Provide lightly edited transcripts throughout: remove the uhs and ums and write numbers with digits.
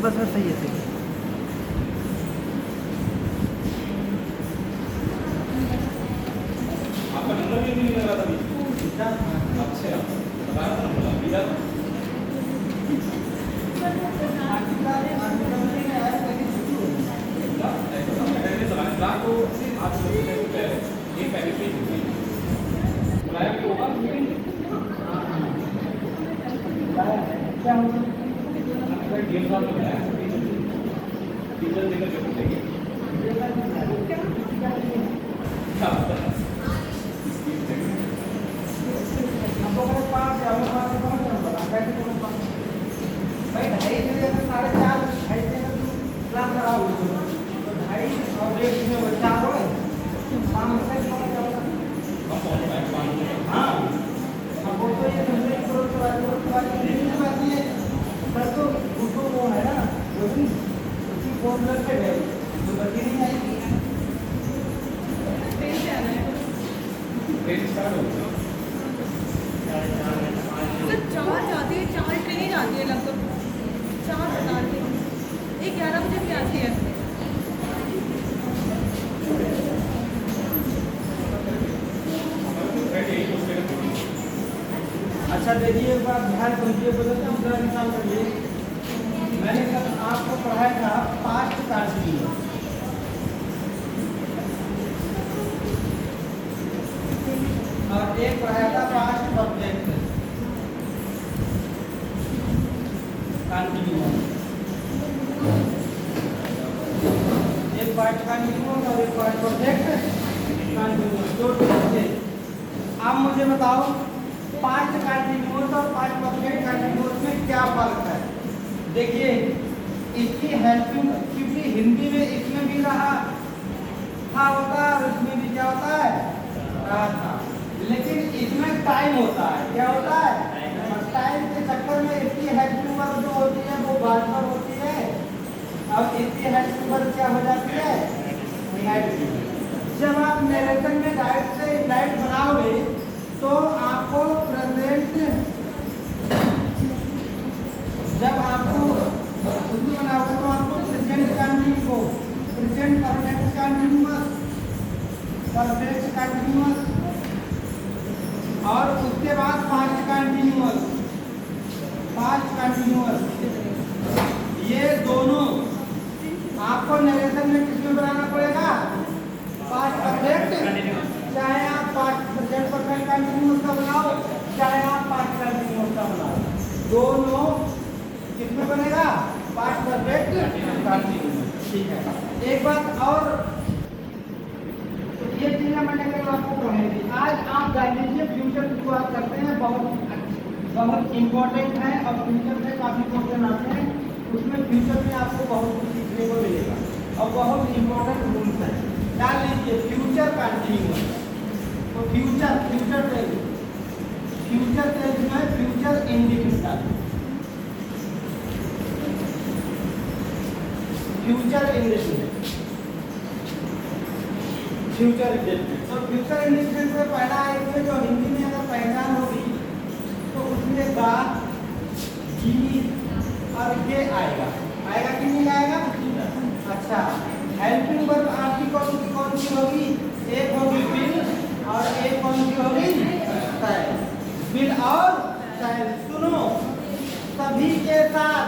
बस बस सही है सही है। आपका नंबर भी नहीं लगा था अभी। अच्छा बताया था नंबर मिला था। रात को आप एक पैकेट पे बुलाया भी होगा क्या हुआ? गेम साथ में बुलाया टीचर देकर जो पूछेंगे क्या पता भाई 2:30 से 4:30 2:30 से क्लास लगा हुई तो 2:30 और 1 में बच्चा हो शाम तक हम पहुंच पाए 5 बजे। हाँ अब वो तो ये समझे करो तो बात ये सर तो उसको वो है ना वो भी उसकी फोन करके है तो बच्ची नहीं आएगी ट्रेन स्टार्ट हो गई सर 4 जाती है, 4 ट्रेनें जाती है लगभग 4 बता रही है, 11 बजे भी आती है। अच्छा देखिए एक बार ध्यान दीजिए बोले तो दूसरा निकाल करिए। मैंने कल आपको पढ़ाया था पास्ट कंटिन्यूअस और एक पढ़ाया था पास्ट परफेक्ट कंटिन्यूअस। एक पास्ट कंटिन्यूअस और एक पास्ट परफेक्ट कंटिन्यूअस दो थे। आप मुझे बताओ पास्ट कंटिन्यूअस और पास्ट परफेक्ट कंटिन्यूअस में क्या फर्क है? देखिए इसकी हेल्पिंग क्योंकि हिंदी में इसमें भी रहा था होता है और इसमें भी क्या होता है रहा था, लेकिन इसमें टाइम होता है। क्या होता है? टाइम के चक्कर में इसकी हेल्पिंग वर्ब जो होती है वो बाद पर होती है और इसकी हेल्पिंग वर्ब क्या हो जाती है इनडायरेक्ट। जब आप नरेशन में डायरेक्ट से इनडायरेक्ट बनाओगे तो आपको प्रेजेंट जब आपको उसमें बनाओगे तो आपको present continuous present perfect continuous और उसके बाद पास्ट कंटिन्यूअस ये दोनों आपको नरेशन में किसमें बनाना पड़ेगा? पास्ट परफेक्ट, चाहे आप पास्ट प्रेजेंट परफेक्ट कंटिन्यूअस का बनाओ चाहे आप पास्ट कंटिन्यूअस का बनाओ, दोनों किसमें बनेगा? Past perfect continuous. ठीक है, एक बात और ये चीजें मैंने कल आपको पढ़ाई। आज आप जान लीजिए फ्यूचर की बात करते हैं, बहुत इंपॉर्टेंट है और फ्यूचर में काफी क्वेश्चन आते हैं, उसमें फ्यूचर में आपको बहुत कुछ सीखने को मिलेगा और बहुत इंपॉर्टेंट रूल्स है। जान लीजिए फ्यूचर कंटिन्यूअस तो फ्यूचर टेंस में फ्यूचर इंडिफिनिट फ्यूचर इंडिफिनिट तो फ्यूचर इंडिफिनिट में पहला एक जो हिंदी में अगर पहचान होगी तो उसमें गा जी और के आएगा कि नहीं आएगा? अच्छा, हेल्पिंग वर्ब आपकी कौन सी होगी? एक होगी विल और एक कौन सी होगी? शैल। विल और शैल। सुनो, सभी के साथ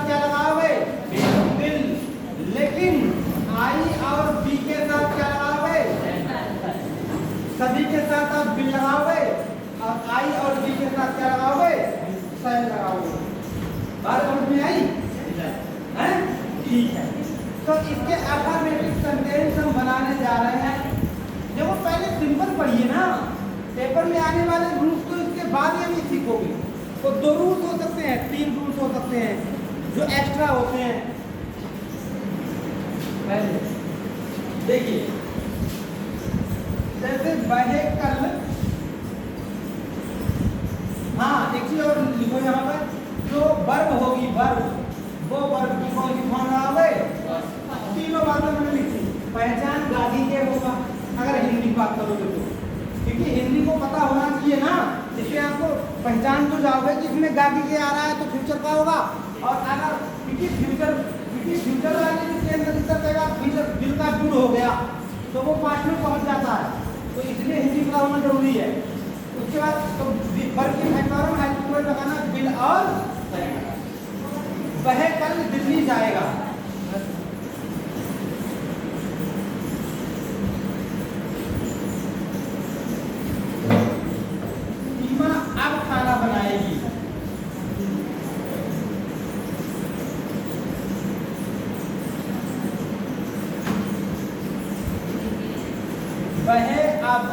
क्या लगाओगे? विल। लेकिन आई और बी के साथ क्या लगाओगे? सभी के साथ आप विल लगाओगे और आई और बी के साथ क्या लगाओगे? शैल लगाओगे। बात समझ में आई? हैं? ठीक है, तो इसके अफर्मेटिव सेंटेंस हम बनाने जा रहे हैं। देखो पहले सिंपल पढ़िए ना, पेपर में आने वाले रूल्स तो इसके बाद ही हम सीखोगे। तो 2 रूल्स हो सकते हैं, 3 रूल्स हो सकते हैं जो एक्स्ट्रा होते हैं। पहले देखिए जैसे बहे कल, हाँ एक चीज और लिखो यहाँ पर, जो वर्ब होगी वो वर्ब की कौन सी फॉर्म लगाओगे? तीनों बातें मैंने लिखी। पहचान गादी के होगा अगर हिंदी बात करोगे तो, क्योंकि हिंदी को पता होना चाहिए ना, इससे आपको पहचान तो जाओगे कि इसमें गाड़ी के आ रहा है तो फ्यूचर का होगा, और अगर फ्यूचर वाले के अंदर इतना देगा फ्यूचर बिल का गुड हो गया तो वो पास्ट में पहुंच जाता है, तो इसलिए हिंदी का होना जरूरी है। उसके बाद तो वर्किंग फैक्टोरम हाइपोथेटिकल लगाना बिल और वह कल दिल्ली जाएगा। सीमा अब खाना बनाएगी। वह अब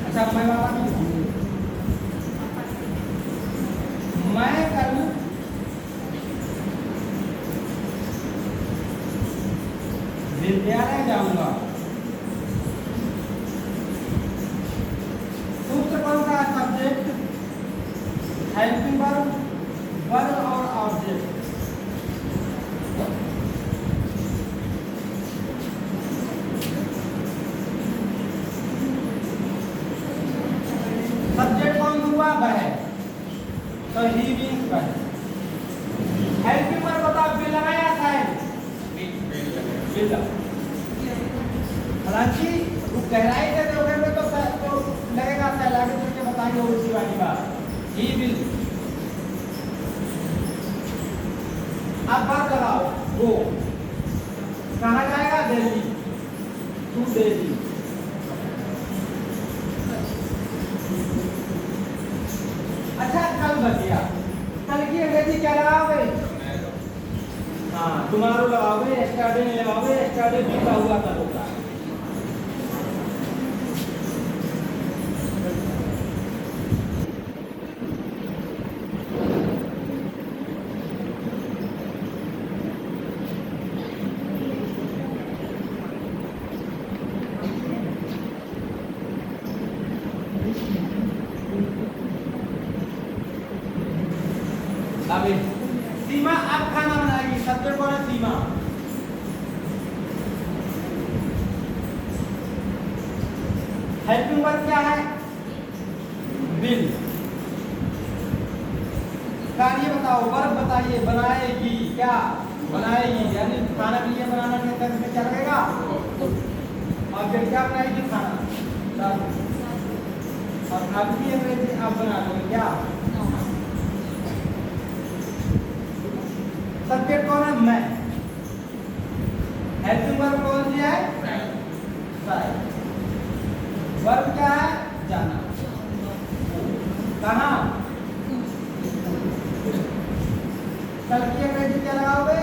अच्छा मैं बाबा मैं कल विद्यालय जाऊंगा। सूत्र कौन सा सब्जेक्ट, हेल्पिंग वर्ब, वर्ब और ऑब्जेक्ट। सब्जेक्ट कौन हुआ वह, तो ही मीन्स वह। हेल्पिंग वर्ब बताओ, बिल लगाया था, बिल हालांकि वो गहराई से दोगे में तो लगेगा सैलाब करके बताएंगे उसी वाली बात। ही विल, अब बात लगाओ वो कहाँ जाएगा, दिल्ली, टू दिल्ली। अच्छा कल बच गया, कल की अंग्रेजी क्या लगाओगे, हाँ तुम्हारो लगाओगे, एक्स्ट्रा डे नहीं लगाओगे, एक्स्ट्रा डे बीता हुआ कल होता है। अभी सीमा अब खाना बनाएगी, सब्जेक्ट कौन है, सीमा। हेल्पिंग वर्ब क्या है, बिल। कार्य बताओ, वर्ब बताइए, बनाएगी, क्या बनाएगी, यानी खाना के लिए बनाना के अंदर में क्या लगेगा, और फिर क्या बनाएगी, खाना। और अब की अंग्रेजी आप बना दोगे क्या, सब्जेक्ट कौन है, मैं। हेल्पिंग वर्ब कौन सी है, साइड। वर्ब क्या है, जाना, कहाँ, कल की अंग्रेजी क्या लगाओगे,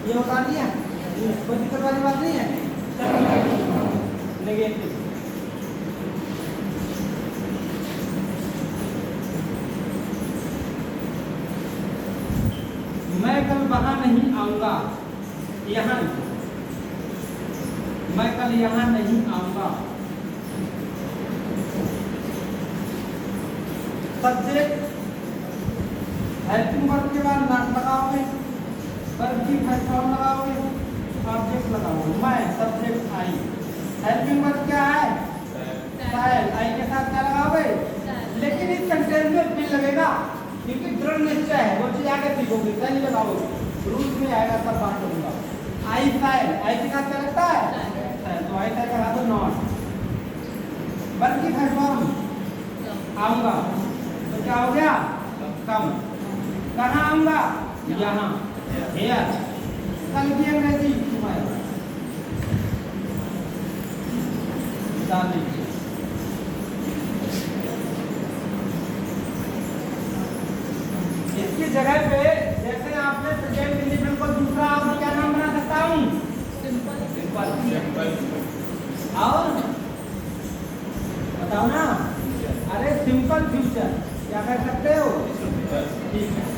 ये बता दिया, कोई दिक्कत वाली बात नहीं है। नेगेटिव, मैं कल वहां नहीं आऊंगा, यहाँ, मैं कल यहाँ नहीं आऊंगा। सब्जेक्ट हेल्पिंग वर्ब के बाद नॉट लगाओगे, वर्ब की फॉर्म लगाओगे, ऑब्जेक्ट लगाओगे, मैं सब्जेक्ट आई। हेल्पिंग वर्ब क्या है, शायद, आई के साथ क्या लगाओगे, लेकिन इस सेंटेंस में बिल लगेगा क्योंकि दृढ़ निश्चय है, वो चीज आगे सीखोगे, नहीं लगाओगे, रूल्स में आएगा, सब बात करूंगा। आई शायद, आई के साथ क्या लगता है, तो आई का लगा दो नॉट। वर्ब की फॉर्म आऊंगा तो क्या हो गया कम। कहाँ आऊंगा यहाँ हेयर। कल की अंग्रेजी तुम्हारे डाल दीजिए। इसकी जगह पे जैसे आपने प्रेजेंट इंडिविजुअल को दूसरा आप क्या नाम बना सकता हूँ सिंपल। और बताओ ना अरे सिंपल फ्यूचर क्या कर सकते हो ठीक है।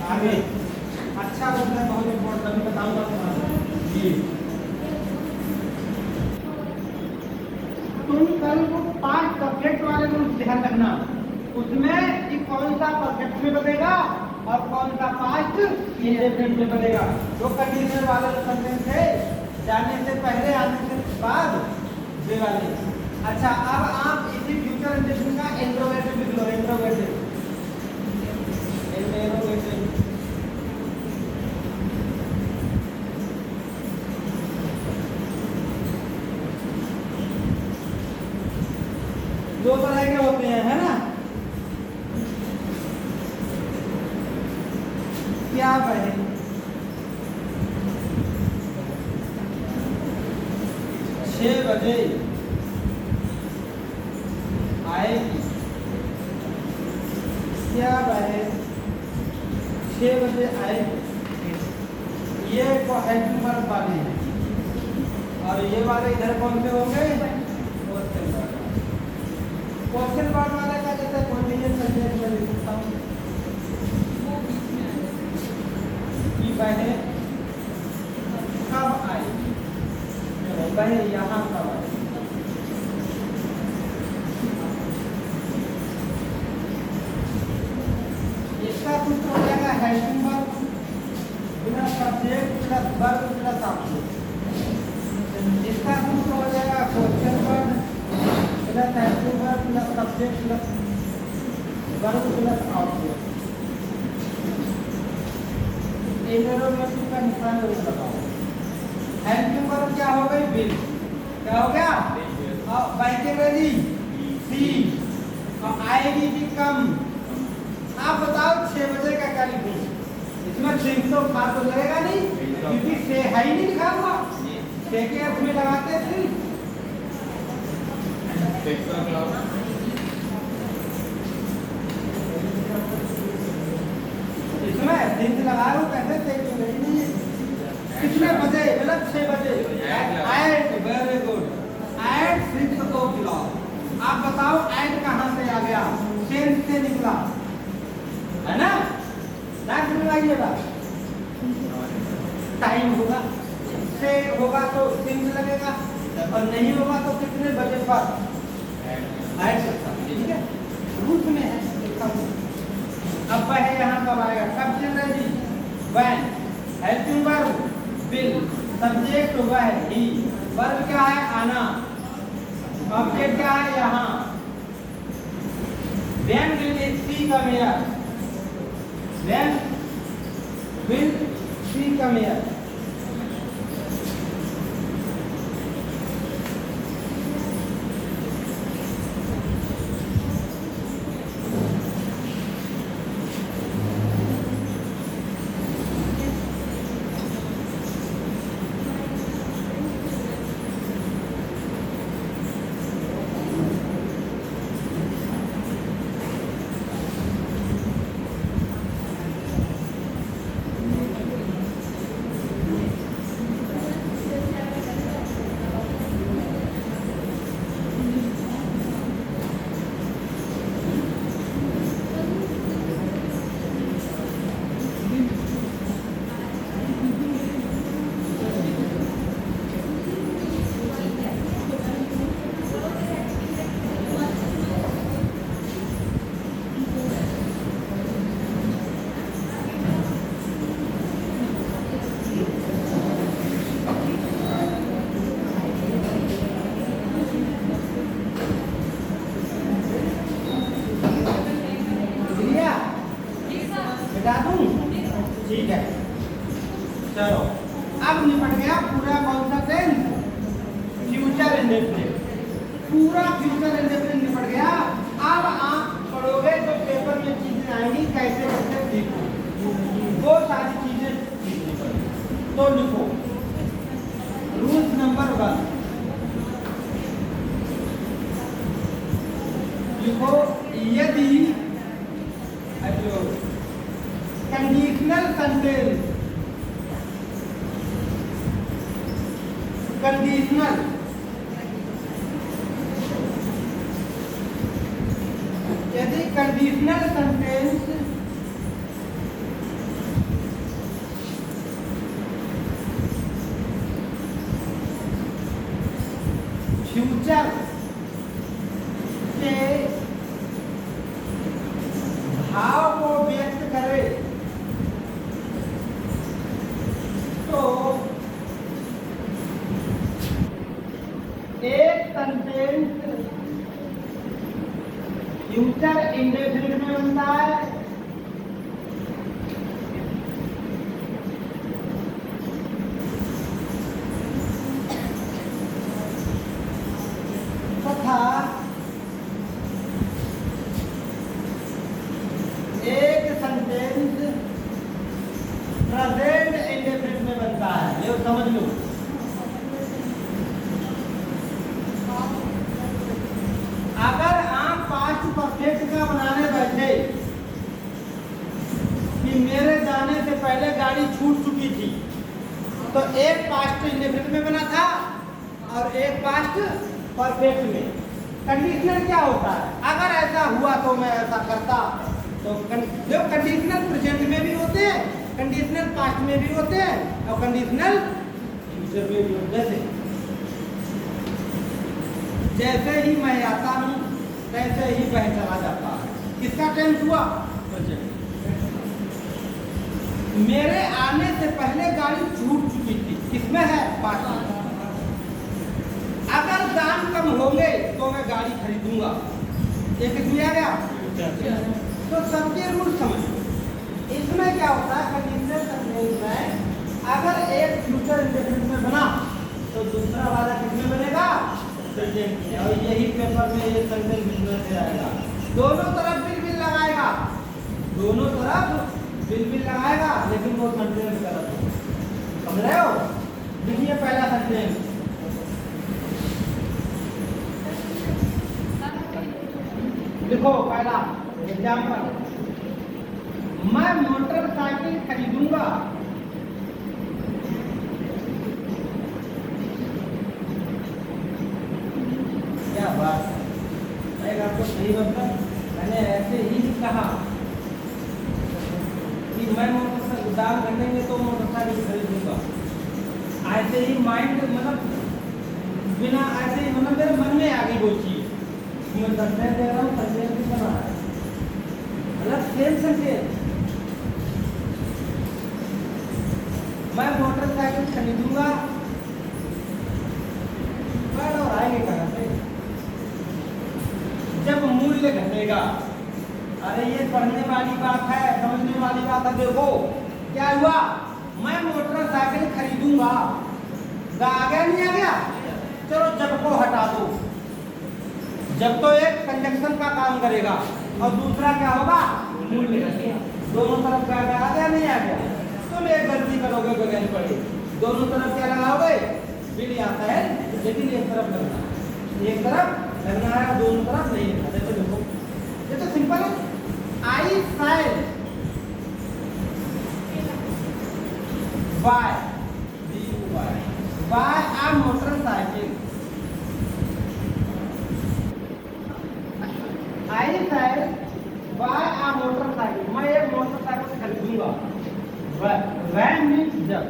आगे अच्छा बोलना बहुत इम्पोर्टेंट अभी बताऊंगा तुम्हारे जी। तुम कल को 5 सब्जेक्ट वाले में ध्यान रखना उसमें कि कौन सा परफेक्ट में बनेगा और कौन सा पास्ट इंडेफिनिट में बनेगा। जो कंडीशनर वाले सेंटेंस थे जाने से पहले आने से बाद वे वाले। अच्छा अब आप इसी फ्यूचर इंडेफिनिट का इंट्रोगेटिव लिख लो। इंट्रोगेटिव दो तरह के होते हैं है ना। क्या बने 6 बजे आएगी। क्या बने 6 बजे आएगी। ये को हेल्पिंग वर्ब वाले हैं और ये वाले इधर कौन से होंगे क्वेश्चन वर्ड वाले का जैसे कंटीन्यूअस सेंटेंस में लिख सकता हूं कि बहन कब आएगी। बहन यहाँ कब आएगी। इसका सूत्र हो जाएगा helping verb plus subject plus verb plus object. इसका सूत्र हो जाएगा question word plus helping verb plus subject plus verb plus object. Interrogative का निशान जरूर लगाओ। हेल्पिंग वर्ब क्या हो गई विल। क्या हो गया और बैठेगी सी और आएगी कि कम। आप बताओ 6 बजे का क्या लिखूं। इसमें थिंक तो फार तो लगेगा नहीं क्योंकि से है ही नहीं लिखा हुआ। से के अर्थ में लगाते थे इसमें थिंक लगा लो कैसे से नहीं। कितने बजे मतलब 6 बजे at very good at 6 o'clock। आप बताओ एट कहाँ से आ गया सेंस से निकला है ना। ध्यान से लगाइएगा टाइम होगा से होगा तो सेंस लगेगा और नहीं होगा तो कितने बजे पर ऐड सकता है। ठीक है रूट में है लिखा हुआ। अब वह यहाँ कब आएगा कब चल रही when helping verb will subject वह ही वर्ब क्या है आना ऑब्जेक्ट क्या है यहाँ। When will she come here? When will she come here? Indefinite, पूरा फ्यूचर इंडेफिनिट निपट गया। अब आप पढ़ोगे तो पेपर में चीजें आएंगी कैसे कैसे सीखो, वो सारी चीजें सीखनी पड़ेगी। तो लिखो रूल्स नंबर 1, लिखो यदि कंडीशनल सेंटेंस, कंडीशनल यदि कंडीशनल सेंटेंस फ्यूचर के भाव को व्यक्त करे तो एक सेंटेंस फ्यूचर इंडेफिनिट में बनता है तथा एक सेंटेंस प्रेजेंट इंडेफिनिट में बनता है। ये समझ लो। अगर आप पास्ट परफेक्ट का बनाने बैठे कि मेरे जाने से पहले गाड़ी छूट चुकी थी, तो एक पास्ट इंडेफिनिट में बना था और एक पास्ट परफेक्ट में। कंडीशनल क्या होता है? अगर ऐसा हुआ तो मैं ऐसा करता। तो जो कंडीशनल प्रेजेंट में भी होते हैं, कंडीशनल पास्ट में भी होते हैं और कंडीशनल फ्यूचर में भी होते हैं। जैसे ही मैं आता हूँ तैसे ही वह चला जाता है। किसका टेंस हुआ? प्रेजेंट। मेरे आने से पहले गाड़ी छूट चुकी थी, किसमें है? पास्ट में। अगर दाम कम होंगे तो मैं गाड़ी खरीदूंगा, ये किसमें आ गया? तो सबके रूल समझ। इसमें क्या होता है? कंडीशनल सेंटेंस में अगर एक फ्यूचर इंडेफिनिट में बना तो दूसरा वाला किसमें बनेगा? प्रेजेंट में। और यही पेपर में ये सेंटेंस बिल्कुल से आएगा। दोनों तरफ बिल लगाएगा, दोनों तरफ बिल लगाएगा, लेकिन वो सेंटेंस गलत है। समझ रहे हो? देखिए पहला सेंटेंस, लिखो पहला एग्जाम्पल, मैं मोटरसाइकिल खरीदूंगा। क्या बात है, आपको सही मतलब मैंने ऐसे ही कहा कि मैं मोटरसाइकिल दाम घटेंगे तो मोटरसाइकिल खरीदूंगा। ऐसे ही माइंड मतलब बिना ऐसे ही मतलब मेरे मन में आ गई वो चीज, मैं संदेश दे रहा हूँ, संदेश भी बना है मतलब सेम संदेश। मैं मोटरसाइकिल खरीदूंगा, और आएंगे कहाँ से? जब मूल्य घटेगा। अरे ये पढ़ने वाली बात है, समझने वाली बात है। देखो क्या हुआ, मैं मोटरसाइकिल खरीदूंगा, आ गया नहीं आ गया? चलो जब को हटा दो। जब तो एक कंजक्शन का काम करेगा और दूसरा क्या होगा? मूल्य घटेगा। दोनों तरफ क्या आ गया नहीं आ गया? तुम एक गलती करोगे बगैर पढ़े, दोनों तरफ क्या लगाओगे? बिल आता है, लेकिन एक तरफ लगना है, एक तरफ लगना है, दोनों तरफ नहीं लगना। जैसे देखो, ये तो सिंपल है। I side by by a motorcycle. I side by a motorcycle, मैं एक मोटरसाइकिल खरीदूंगा। वैन मीन्स जब,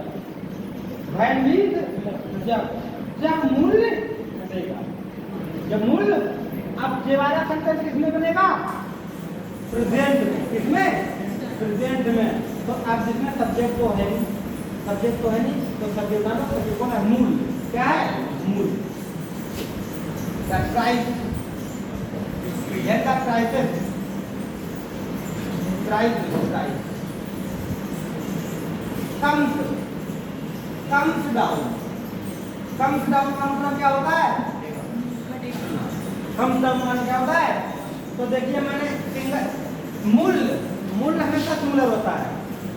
वैन मीन्स जब मूल्य घटेगा। जब मूल्य, अब ये वाला सेंटेंस किसमें बनेगा? प्रेजेंट में। किसमें? प्रेजेंट में। तो अब जिसमें सब्जेक्ट तो है नहीं, सब्जेक्ट तो है नहीं, तो सब्जेक्ट का ना सब्जेक्ट कौन है? मूल्य। क्या है? मूल्य। प्राइस, यह का prices, price price. Comes down, comes down का मतलब क्या होता है? कम सम मान क्या होता है? तो देखिए मैंने सिंगल मूल हमेशा सिंगुलर होता है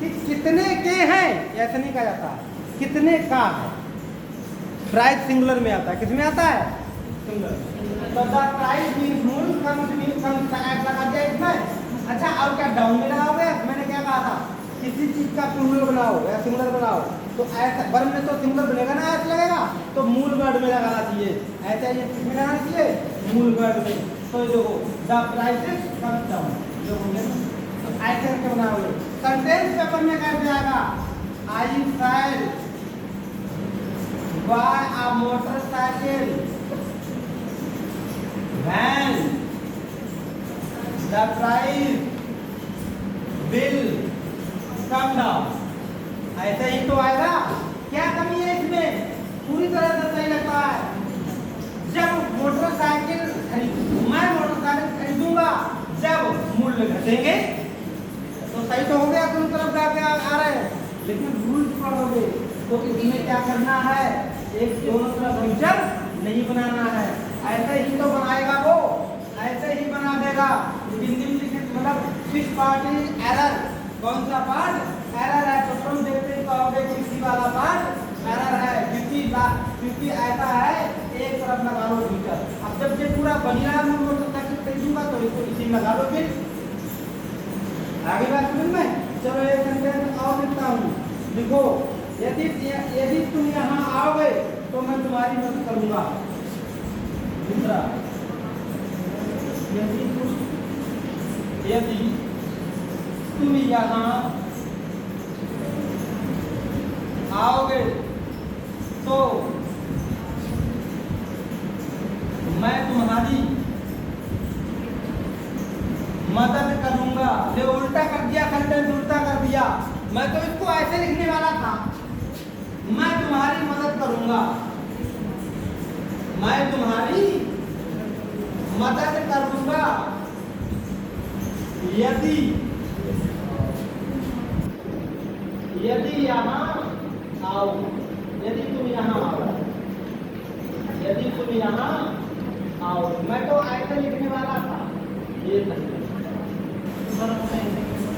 कि कितने के हैं ऐसा नहीं कहा जाता, कितने का है। प्राइस सिंगुलर में आता है, किसमें आता है? सिंगुलर। तो द प्राइस मींस मूल कम लगा दिया इसमें। अच्छा और क्या डाउन में लगाओगे? मैंने क्या कहा था, किसी चीज का प्लूरल बनाओ या सिंगुलर बनाओ तो ऐसा वर्ड में तो सिंगुलर बनेगा ना, ऐसा लगेगा तो मूल वर्ड में लगाना चाहिए। ऐसा ये किसमें लगाना चाहिए? मूल वर्ड में। तो देखो द प्राइसेस कम डाउन जो होंगे तो ऐसे करके बनाओगे। सेंटेंस पेपर में कैसे आएगा? I shall buy a motorcycle when the price will come down. ऐसा ही तो आएगा। क्या कमी है इसमें? पूरी तरह से सही लगता है। जब मोटरसाइकिल मैं मोटरसाइकिल खरीदूंगा जब मूल्य घटेंगे तो सही तो हो गया, दोनों तरफ जाके आ रहे हैं। लेकिन रूल्स पढ़ोगे तो इसमें क्या करना है? एक दोनों तरफ फ्यूचर नहीं बनाना है। ऐसे ही तो बनाएगा वो, ऐसे ही बना देगा। लेकिन निम्नलिखित मतलब किस पार्ट इज एरर? कौन सा पार्ट एरर है? तो तुम देखते ही कहोगे किसी वाला पार्ट एरर है, क्योंकि ऐसा है एक तरफ लगा लो फ्यूचर। अब जब ये पूरा बनी रहा मैं मोटरसाइकिल खरीदूंगा तो इसको इसी में लगा लो। फिर आगे बात समझ में? चलो एक सेंटेंस और लिखता हूँ। देखो यदि तुम यहाँ आओगे तो मैं तुम्हारी मदद करूंगा। दूसरा यदि तुम यहाँ आओगे तो मैं तुम्हारी मदद करूंगा। ये उल्टा कर दिया, सेंटेंस उल्टा कर दिया। मैं तो इसको ऐसे लिखने वाला था, मैं तुम्हारी मदद करूंगा, मैं तुम्हारी मदद करूंगा यदि यहाँ आओ। यदि तुम यहाँ आओ, यदि तुम यहाँ आओ। मैं तो ऐसे लिखने वाला था, ये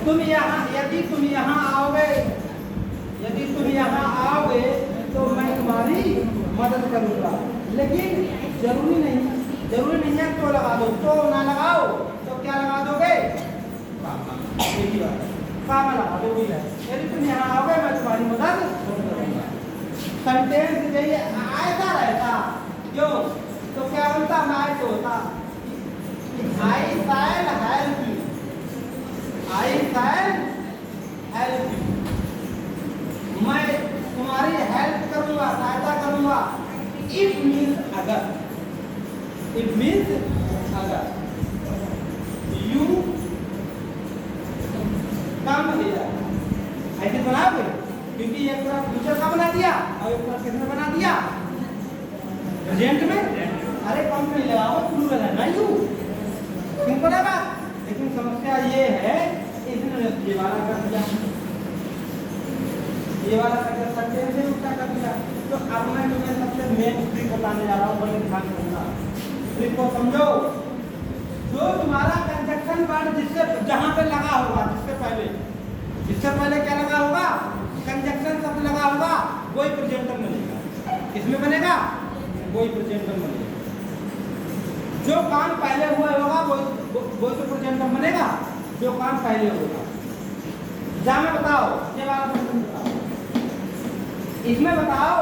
तुम यहाँ, यदि तुम यहाँ आओगे, यदि तुम यहाँ आओगे तो मैं तुम्हारी मदद करूंगा। लेकिन जरूरी नहीं है तो लगा दो, तो ना लगाओ तो क्या लगा दोगे? काम लगा दो। यदि तुम यहाँ आओगे मैं तुम्हारी मदद करूंगा। सेंटेंस यही ऐसा रहता क्यों? तो क्या होता? मैं तो होता I shall help you, I shall help you. मैं तुम्हारी हेल्प करूंगा, सहायता करूंगा। इफ मीन्स अगर, इफ मीन्स अगर। यू कम हियर, ऐसे बनाओगे क्योंकि एक तरफ फ्यूचर का बना दिया और एक तरफ किसने बना दिया? प्रेजेंट में। अरे कम नहीं लगाओ, प्लूरल है ना यू, सिंपल है बात। लेकिन समस्या ये है इसने ये वाला कर दिया, ये वाला कर सकते हैं, उल्टा कर दिया। तो अब मैं तुम्हें सबसे मेन ट्रिक बताने जा रहा हूँ, बड़े ध्यान रखना। ट्रिक को समझो। जो तुम्हारा कंजक्शन वर्ड जिससे जहां पे लगा होगा, जिससे पहले क्या लगा होगा? कंजक्शन शब्द लगा होगा, वही प्रेजेंटर बनेगा। किसमें बनेगा? वही प्रेजेंटर बनेगा। जो काम पहले हुआ होगा वो तो प्रेजेंटर बनेगा, जो काम पहले होगा। जा में बताओ, ये वाला क्वेश्चन बताओ, इसमें बताओ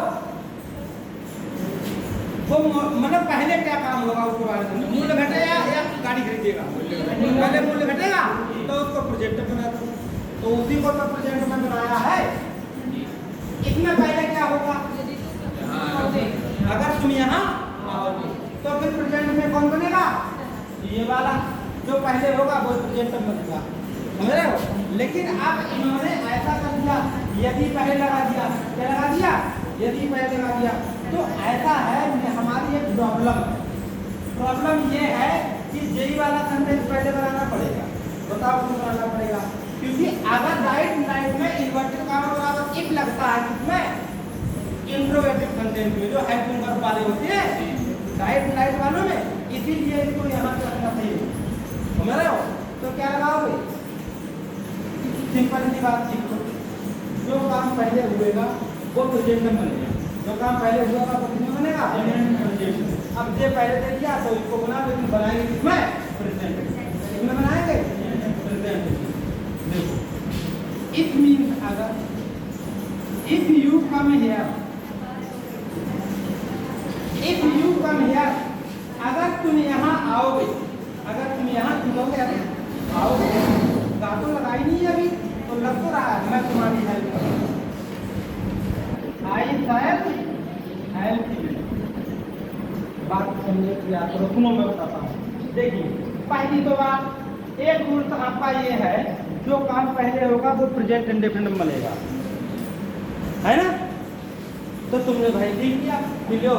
वो मतलब पहले क्या काम होगा उसके बारे में। मूल्य घटेगा या गाड़ी खरीदेगा? पहले मूल्य घटेगा तो उसको प्रोजेक्ट बना दो, तो उसी को तो प्रेजेंट में बनाया है। इसमें पहले क्या होगा? अगर तुम यहाँ आओगे तो फिर प्रेजेंट में कौन बनेगा? ये वाला जो पहले होगा वो प्रेजेंट में बनेगा, समझ रहे हो? लेकिन अब इन्होंने ऐसा कर दिया, यदि पहले लगा दिया। क्या लगा दिया? यदि पहले लगा दिया। तो ऐसा है हमारी एक प्रॉब्लम ये है कि यही वाला सेंटेंस पहले बनाना पड़ेगा। बताओ क्यों बनाना पड़ेगा? क्योंकि अगर राइट में इन्वर्टेड कॉमा बराबर इफ लगता है किसमें? इंट्रोगेटिव सेंटेंस में, जो हेल्पिंग वर्ब वाले होते हैं राइट वालों में इसीलिए इसको यहाँ से रखना सही हो। समझ रहे हो? तो क्या लगाओगे? सिंपल सी बात सीखो, जो काम पहले हुएगा वो प्रेजेंट में बनेगा, जो काम पहले हुआ था वो किसमें बनेगा? अब जे पहले दे दिया तो इसको बना, लेकिन बनाएंगे किसमें? प्रेजेंट। किसमें बनाएंगे? प्रेजेंट। देखो, इट मीन्स अगर if you come here, if you come here, अगर तुम यहाँ आओगे, अगर तुम यहाँ जुड़ोगे, आओगे, गा तो लगाई नहीं अभी, तो लग तो रहा है मैं तुम्हारी हेल्प करूँगा। I help you. बात समझे या करो, सुनो मैं बताता हूँ। देखिए, पहली तो बात, एक रूल तो आपका ये है, जो काम पहले होगा वो प्रेजेंट इंडेफिनिट बनेगा, है ना? तो तुमने भाई लिख दिया, मिलो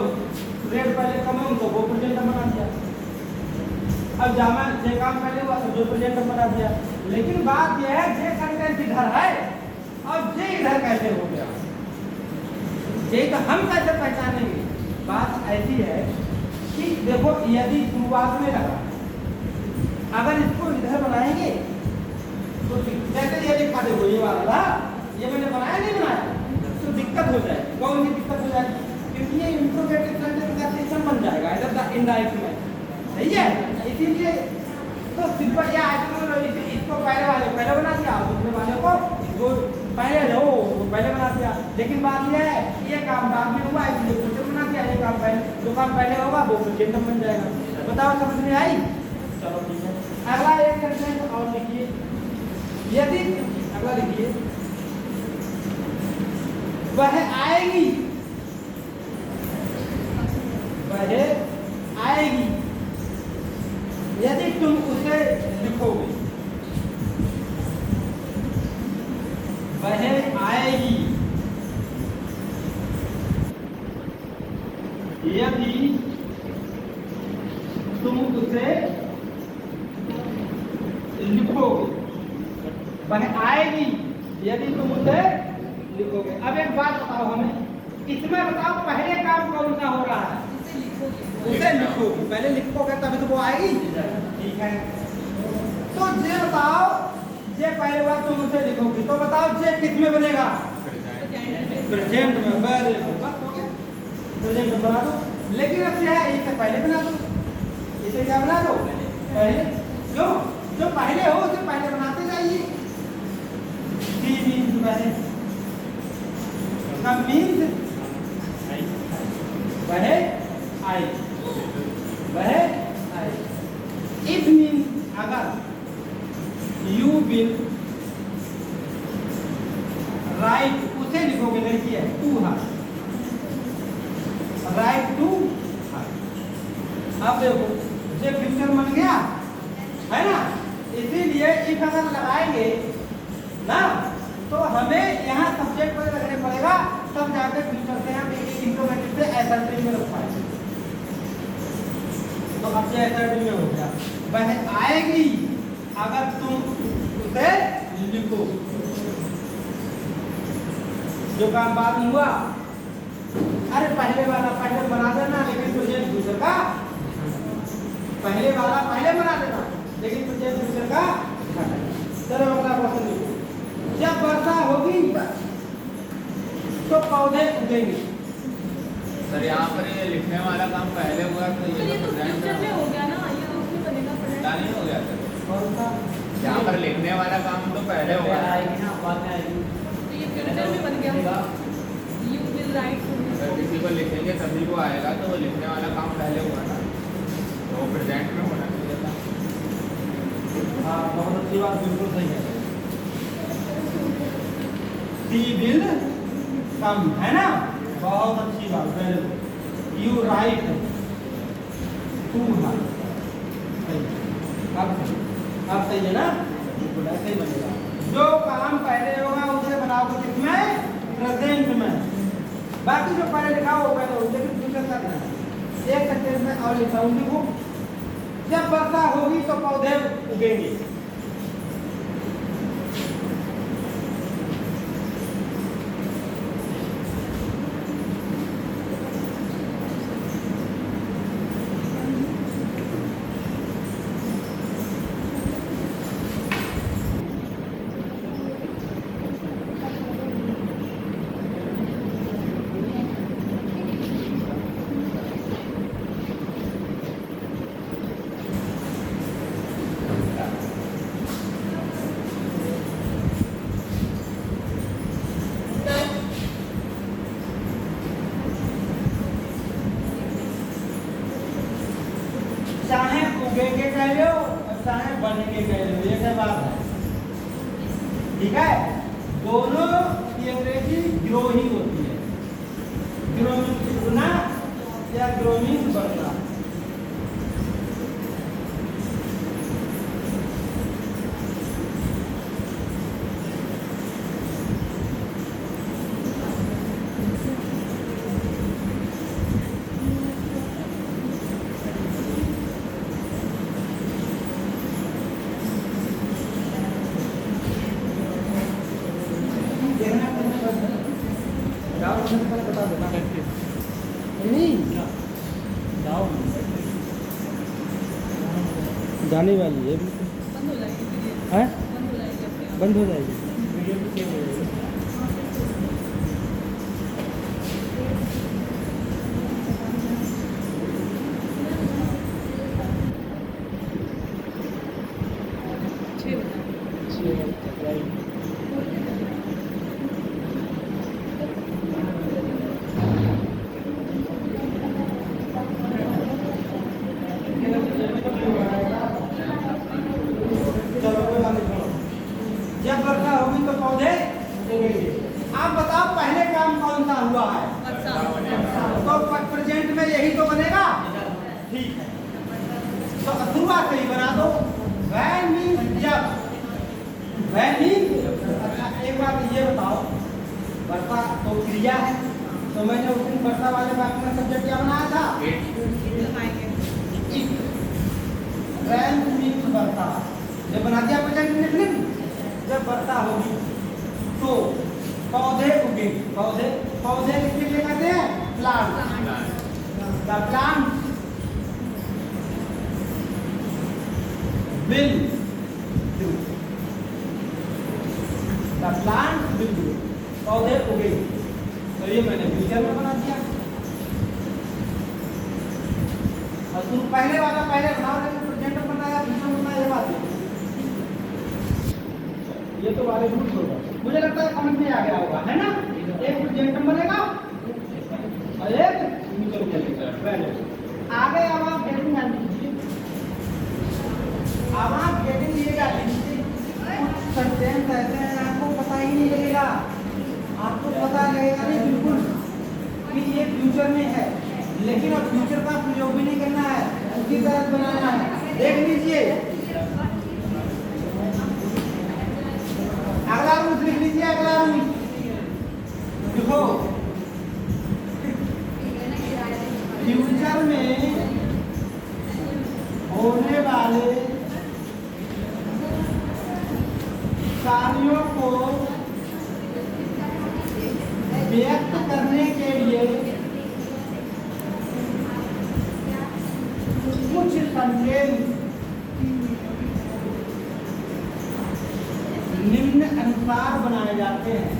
रेट पहले कमाऊँ तो वो प्रेजेंट बना दिया। अब जामा जे काम पहले हुआ तो जो प्रेजेंट बना दिया। लेकिन बात यह है, जे कंटेंट इधर है और जे इधर कैसे हो गया, ये तो हम कैसे पहचानेंगे? बात ऐसी है कि देखो, यदि शुरुआत में लगा, अगर इसको इधर बनाएंगे तो जैसे ये लिखा, देखो ये वाला ये मैंने बनाया नहीं बनाया, तो दिक्कत हो जाएगी। कौन सी दिक्कत हो जाएगी? क्योंकि ये इंट्रोगेटिव सेंटेंस का सेक्शन बन जाएगा इधर इनडायरेक्ट में, सही है? इसीलिए तो सिंपल या इसको पहले बना दिया, दूसरे वाले को इसको पहले हो पहले बना दिया। लेकिन बात यह है, ये काम बाद में हुआ इसलिए प्रेजेंट बना दिया, ये काम पहले, जो काम पहले होगा वो प्रेजेंट बन जाएगा। बताओ समझ में आई? चलो ठीक है। अगला एक सेंटेंस और लिखिए, यदि अगला लिखिए, वह आएगी, वह आएगी, यदि तुम उसे लिखोगे, वह आएगी यदि तुम उसे लिखोगे, वह आएगी यदि तुम उसे लिखोगे। अब एक बात बताओ हमें, इसमें बताओ पहले काम कौन सा हो रहा है? उसे लिखोगे, पहले लिखोगे तभी तो वो आएगी, ठीक है? तो जे बताओ, जे पहले हुआ तुम उसे लिखोगे, तो बताओ जे किस में बनेगा? प्रेजेंट में। वेरी गुड, बस हो गया, प्रेजेंट में बना दो। लेकिन अब क्या है, इसे पहले बना दो, इसे क्या बना दो? पहले। जो जो पहले हो उसे पहले बनाते जाइए। सी मीन्स वह, का मीन्स वह आई, वह आई। इफ मीन्स अगर, यू विल राइट, उसे लिखोगे, लड़की है, to her, write to her. अब देखो, ये फ्यूचर बन गया है ना, इसीलिए इफ अगर लगाएंगे ना तो हमें यहाँ सब्जेक्ट पर रखने पड़ेगा, तब जाकर फ्यूचर से हम इंट्रोगेटिव से एसर्टिव में रख पाएंगे। तो अब ये एसर्टिव में हो गया, वह आएगी अगर तुम उसे लिखो। जो काम बाद में हुआ, अरे पहले वाला पहले बना देना, लेकिन तुझे फ्यूचर का, पहले वाला पहले बना देना, लेकिन तुझे फ्यूचर का। चलो अगला क्वेश्चन लिखो, जब वर्षा होगी तो पौधे उगेंगे। सर यहाँ पर ये लिखने वाला काम पहले हुआ तो ये तो फ्यूचर में हो गया ना, ये उसमें बनेगा प्रेजेंट। नहीं हो गया सर, कौन सा? यहाँ पर लिखने वाला काम तो पहले होगा, आएगी ना, बाद में आएगी। तो ये फ्यूचर में बन गया, यू विल राइट। अगर किसी को लिखेंगे तभी वो आएगा, तो वो लिखने वाला काम पहले हुआ ना, तो वो प्रेजेंट में होना चाहिए था। हाँ, बहुत अच्छी बात, बिल्कुल सही है। सी विल कम, है ना, बहुत अच्छी बात, very good. You write to her, अब सही है ना, बिल्कुल ऐसे ही बनेगा। जो काम पहले होगा उसे बनाओगे किसमें? प्रेजेंट में। बाकी जो पहले लिखा हो पहले हो, लेकिन फ्यूचर का ध्यान। एक सेंटेंस में और लिखा हूँ, देखो, जब वर्षा होगी तो पौधे उगेंगे। चाहे उगे के कह लो और चाहे बन के कह लो, ये क्या बात है। ठीक है, दोनों की अंग्रेजी ग्रो ही होती है, ग्रोइंग उगना या ग्रोइंग बढ़ना। बता देना नहीं जाओ जाने वाली है बंद हो जाएगी वीडियो, हैं बंद हो जाएगी अपने आप। बंद हो जाएगी। छः बजे। चलो कोई बात नहीं, सुनो। जब वर्षा होगी तो पौधे उगेंगे। आप बताओ पहले काम कौन सा हुआ है? तो प्रेजेंट में यही तो बनेगा। ठीक है, तो शुरुआत से ही बना दो। वैन मीन्स जब, वैन मीन्स। अच्छा एक बात ये बताओ, वर्षा तो क्रिया है, तो मैंने उस दिन वर्षा वाले वाक्य में सब्जेक्ट क्या बनाया था? लगाएंगे। वैन मीन्स वर्षा। जब बना दिया प्रेजेंट इंडेफिनिट, जब वर्षा होगी तो पौधे उगेंगे। पौधे, पौधे किसके लिए कहते हैं? Plant. The plant will grow. The plant will grow, पौधे उगेंगे। तो ये मैंने फ्यूचर में बना दिया। और तुम पहले वाला पहले बनाओ, लेकिन प्रेजेंट में बनाया फ्यूचर में बनाया, ये बात है। ये तो वाले रूल्स होगा, मुझे लगता है समझ में आ गया होगा, है ना? एक प्रेजेंट में बनेगा और एक फ्यूचर में बनेगा। आगे अब आप हेडिंग डाल दीजिए। अब आप हेडिंग ये डाल दीजिए। कुछ सेंटेंस ऐसे हैं आपको पता ही नहीं लगेगा, आपको पता लगेगा नहीं बिल्कुल कि ये फ्यूचर में है, लेकिन अब फ्यूचर का प्रयोग भी नहीं करना है, उसी तरह बनाना है। देख लीजिए, अगला रूल लिख लीजिए। अगला रूल देखो, फ्यूचर में होने वाले कार्यों को व्यक्त करने के लिए कुछ सेंटेंस निम्न अनुसार बनाए जाते हैं।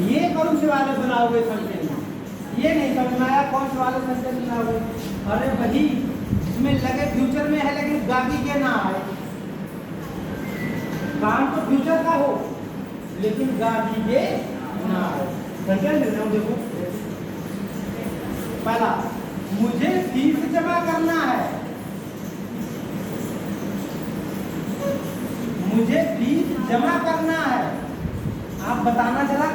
ये कौन से वाले बनाओगे सेंटेंस? ये नहीं समझ में आया कौन से वाले सेंटेंस बनाओगे? अरे वही इसमें लगे फ्यूचर में है, लेकिन गागी के ना आए। काम तो फ्यूचर का हो, लेकिन गागी के ना आए। सेंटेंस लिख रहा हूं, देखो। पहला, मुझे फीस जमा करना है। मुझे फीस जमा करना है। आप बताना जरा,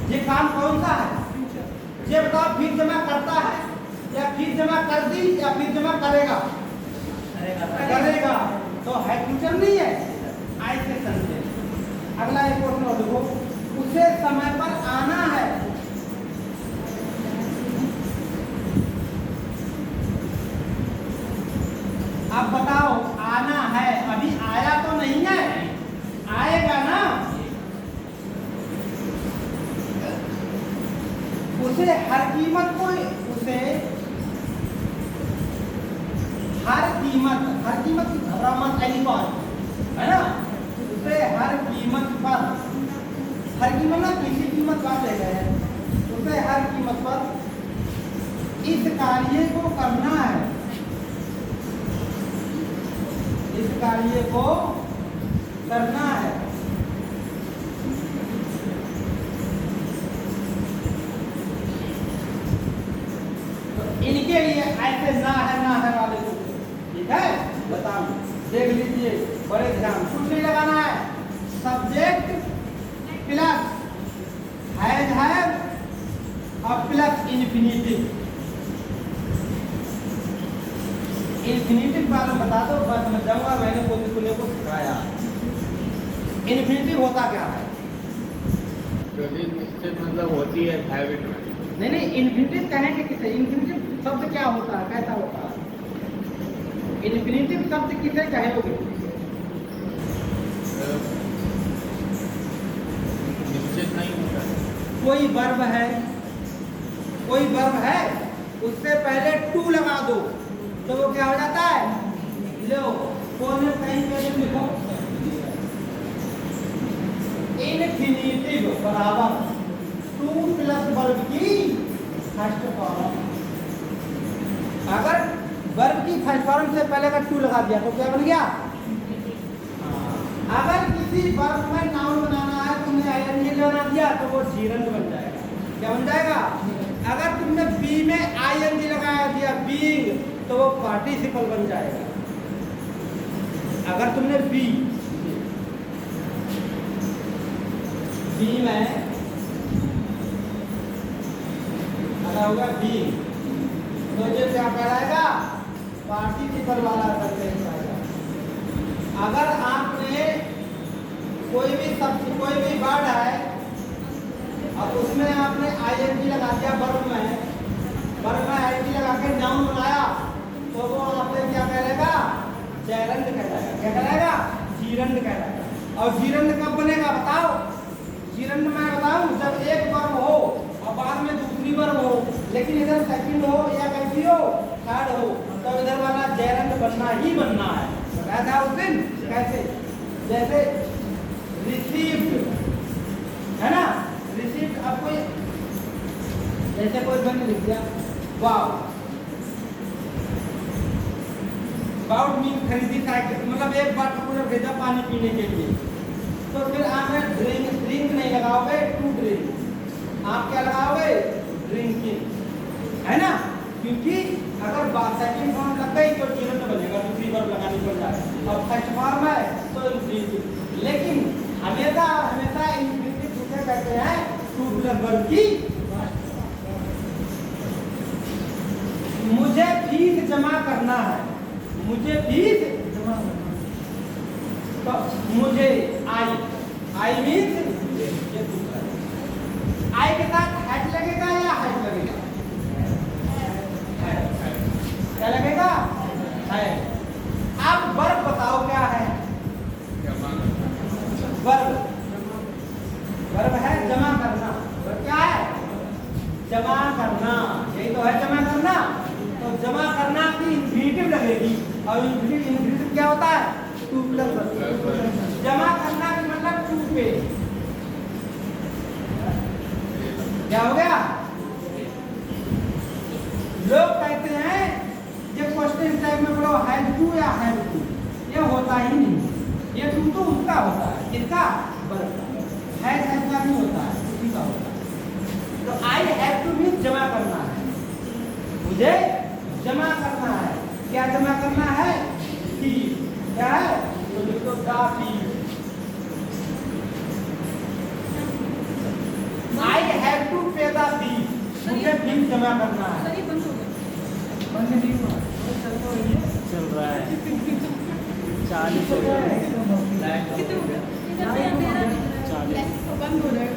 ये काम कौन सा है? ये बताओ, फीस जमा करता है या फीस जमा कर दी या फीस जमा करेगा? करेगा, तो है फ्यूचर नहीं है। ऐसे सेंटेंस। अगला एक क्वेश्चन और देखो, उसे समय पर आना है। अब बताओ, आना है, अभी आया तो नहीं है, आएगा ना। उसे हर कीमत को, उसे हर कीमत घबरा मत, है ना? उसे हर कीमत पर, हर कीमत ना किसी कीमत बात ले गए हैं, उसे हर कीमत पर इस कार्य को करना है। इस कार्य को करना है। ऐसे ना है वाले को, ठीक है? बताओ, देख लीजिए बड़े ध्यान, कुछ नहीं लगाना है, सब्जेक्ट प्लस हैज और प्लस इन्फिनिटिव। इन्फिनिटिव बारे में बता दो, बस समझ जाऊंगा, मैंने कोने को सिखाया। इन्फिनिटिव होता क्या है? यदि निश्चित मतलब होती है हैबिट में। नहीं, इन्फिनिटिव कहेंगे किसे? इन्फिनिटिव शब्द क्या होता है, कैसा होता है? इन्फिनिटिव शब्द किसे कहोगे? निश्चित नहीं होता। कोई वर्ब है, उससे पहले टू लगा दो तो वो क्या हो जाता है? लो कोने कहीं पे लिखो, इन्फिनिटिव बराबर टू प्लस वर्ब की फर्स्ट फॉर्म। अगर वर्ब की फर्स्ट फॉर्म से पहले अगर टू लगा दिया तो क्या बन गया? अगर किसी वर्ब में नाउन बनाना है, तुमने आईएनजी लगा दिया तो वो जीरंड बन जाएगा। क्या बन जाएगा? अगर तुमने बी में आईएनजी लगा दिया बीइंग, तो वो पार्टिसिपल बन जाएगा। अगर तुमने बी में अगर होगा बी, तो ये क्या कहलाएगा? पार्टिसिपल वाला सेंटेंस आएगा। अगर आपने कोई भी वर्ड है और उसमें आपने आईएनजी लगा दिया वर्ब में आईएनजी लगा के नाउन बनाया, तो वो आपने क्या कहलाएगा? जैरंड कहलाएगा। क्या कहलाएगा? जीरंड कहलाएगा। और जीरंड कब बनेगा बताओ? जीरंड मैं बताऊं, जब एक वर्ब हो और बाद में दूसरी वर्ब हो, लेकिन इधर सेकंड हो या कैसी हो, थर्ड हो, तो इधर वाला जैरंड बनना ही बनना है। बताया था उस दिन कैसे? जैसे रिसीव्ड है ना, रिसीव्ड। अब कोई जैसे कोई बंद लिख दिया वाव, वाव मीन खरीदी साइकिल, मतलब एक बार कूलर भेजा पानी पीने के लिए, तो फिर आपने ड्रिंक नहीं लगाओगे, टू ड्रिंक, आप क्या लगाओगे? ड्रिंकिंग, है ना? क्योंकि अगर सेकंड फॉर्म लग गई तो जीरो तो बनेगा, दूसरी वर्ब लगानी पड़ जाए। और फर्स्ट फॉर्म है तो इन्फिनिटिव। लेकिन हमेशा इन्फिनिटिव किसे कहते हैं? टू प्लस वर्ब की। मुझे फीस जमा करना है, मुझे फीस जमा करना है, तो मुझे आई मीन्स ये दूसरा, आई के साथ हैड लगेगा या हैड लगेगा? क्या लगेगा? है। अब वर्ब बताओ क्या है? वर्ब है जमा करना। वर्ब क्या है? जमा करना। यही तो है जमा करना। तो जमा करना की इन्फिनिटिव लगेगी, और इन्फिनिटिव क्या होता है? Two plus verb. जमा करना का मतलब टू पे। क्या हो गया? लोग कहते हैं ये क्वेश्चन टाइप में बोलो हैव टू या हैव टू, ये होता ही नहीं। ये टू तो उसका होता है, किसका? वर्ब का। हैव का नहीं होता है, उसी का होता है। तो आई हैव टू मीन जमा करना है, मुझे जमा करना है। क्या जमा करना है? फीस। क्या है? तो लिखो the fees. I have to pay the fees, मुझे फीस जमा करना है। सर ये बंद हो गया। बंद नहीं हुआ, चल रहा है 40 कितने हो गया? 40 बंद हो रहा है।